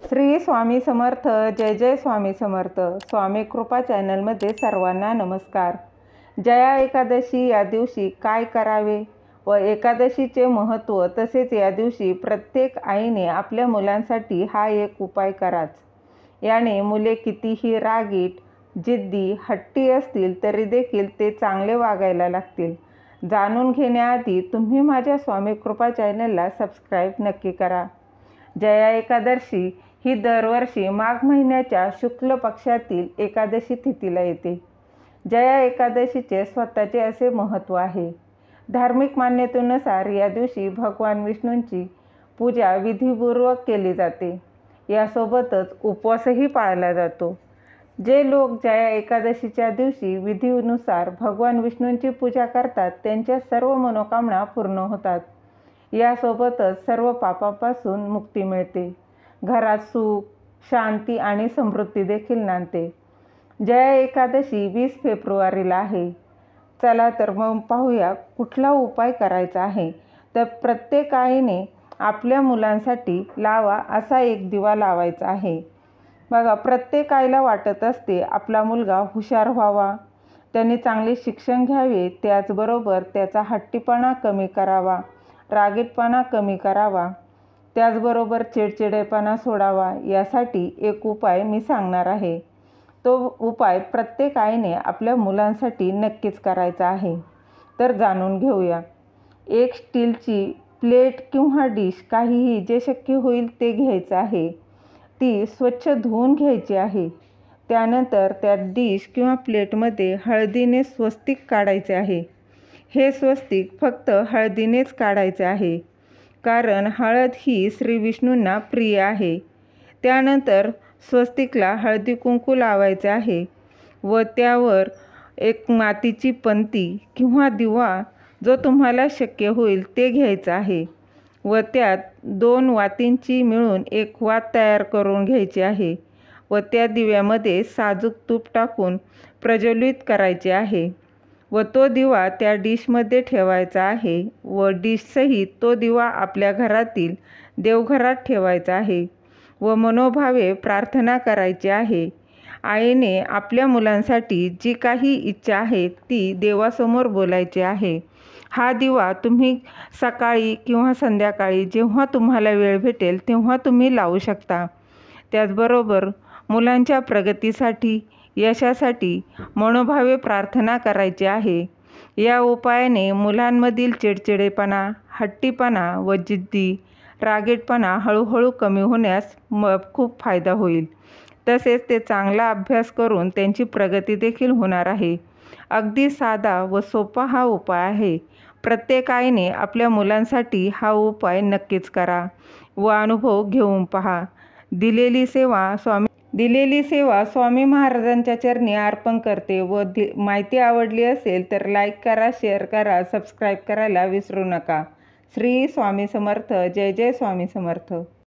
श्री स्वामी समर्थ. जय जय स्वामी समर्थ. स्वामी कृपा चॅनलमध्ये सर्वांना नमस्कार. जया एकादशी या दिवशी काय करावे व एकादशीचे महत्त्व, तसेच या दिवशी प्रत्येक आईने आपल्या मुलांसाठी हा एक उपाय कराच. याने मुले कितीही रागीट, जिद्दी, हट्टी असतील तरी देखील ते चांगले वागायला लागतील. जाणून घेण्याआधी तुम्ही माझ्या स्वामी कृपा चॅनलला सबस्क्राईब नक्की करा. जया एकादशी ही दरवर्षी माघ महिन्याच्या शुक्ल पक्षातील एकादशी तिथीला येते. जया एकादशीचे स्वतःचे असे महत्त्व आहे. धार्मिक मान्यतेनुसार या दिवशी भगवान विष्णूंची पूजा विधिपूर्वक केली जाते. यासोबतच उपवासही पाळला जातो. जे लोक जया एकादशीच्या दिवशी विधीनुसार भगवान विष्णूंची पूजा करतात त्यांच्या सर्व मनोकामना पूर्ण होतात. यासोबतच सर्व पापापासून मुक्ती मिळते. घरात सुख, शांती आणि समृद्धी देखील नांदते. जया एकादशी 20 फेब्रुवारीला आहे. चला तर मग पाहूया कुठला उपाय करायचा आहे. तर प्रत्येक आईने आपल्या मुलांसाठी लावा असा एक दिवा लावायचा आहे. बघा, प्रत्येक आईला वाटत असते आपला मुलगा हुशार व्हावा, त्याने चांगले शिक्षण घ्यावे, त्याचबरोबर त्याचा हट्टीपणा कमी करावा, रागीटपणा कमी करावा, त्याचबरोबर चिडचिडेपणा सोडावा. यासाठी एक उपाय मी सांगणार आहे. तो उपाय प्रत्येक आईने आपल्या मुलांसाठी नक्कीच करायचा आहे. तर जाणून घेऊया. एक स्टीलची प्लेट किंवा डिश, काहीही जे शक्य होईल ते घ्यायचं आहे. ती स्वच्छ धुवून घ्यायची आहे. त्यानंतर त्या डिश किंवा प्लेटमध्ये हळदीने स्वस्तिक काढायचे आहे. हे स्वस्तिक फक्त हळदीनेच काढायचे आहे, कारण हळद ही श्री विष्णूंना प्रिय आहे. त्यानंतर स्वस्तिकला हळदी कुंकू लावायचे आहे व त्यावर एक मातीची पंती किंवा दिवा, जो तुम्हाला शक्य होईल ते घ्यायचं आहे व त्यात 2 वातींची मिळून एक वात तयार करून घ्यायची आहे व त्या दिव्यामध्ये साजूक तूप टाकून प्रज्वलित करायचे आहे व तो दिवा त्या डिशमध्ये ठेवायचा आहे व डिशसहित तो दिवा आपल्या घरातील देवघरात ठेवायचा आहे व मनोभावे प्रार्थना करायची आहे. आईने आपल्या मुलांसाठी जी काही इच्छा आहे ती देवासमोर बोलायची आहे. हा दिवा तुम्ही सकाळी किंवा संध्याकाळी जेव्हा तुम्हाला वेळ भेटेल तेव्हा तुम्ही लावू शकता. त्याचबरोबर मुलांच्या प्रगतीसाठी, यशासाठी मनोभावे प्रार्थना करायची आहे. या उपायाने मुलांमधील चिडचिडेपणा, हट्टीपणा व जिद्दी, रागीटपणा हळूहळू कमी होण्यास खूप फायदा होईल. तसेच ते चांगला अभ्यास करून त्यांची प्रगती देखील होणार आहे. अगदी साधा व सोपा हा उपाय आहे. प्रत्येक आईने आपल्या मुलांसाठी हा उपाय नक्कीच करा व अनुभव घेऊन पहा. दिलेली सेवा स्वामी महाराजांच्या चरणी अर्पण करते व माहिती आवडली असेल तर लाईक करा, शेअर करा, सबस्क्राईब करायला विसरू नका. श्री स्वामी समर्थ. जय जय स्वामी समर्थ.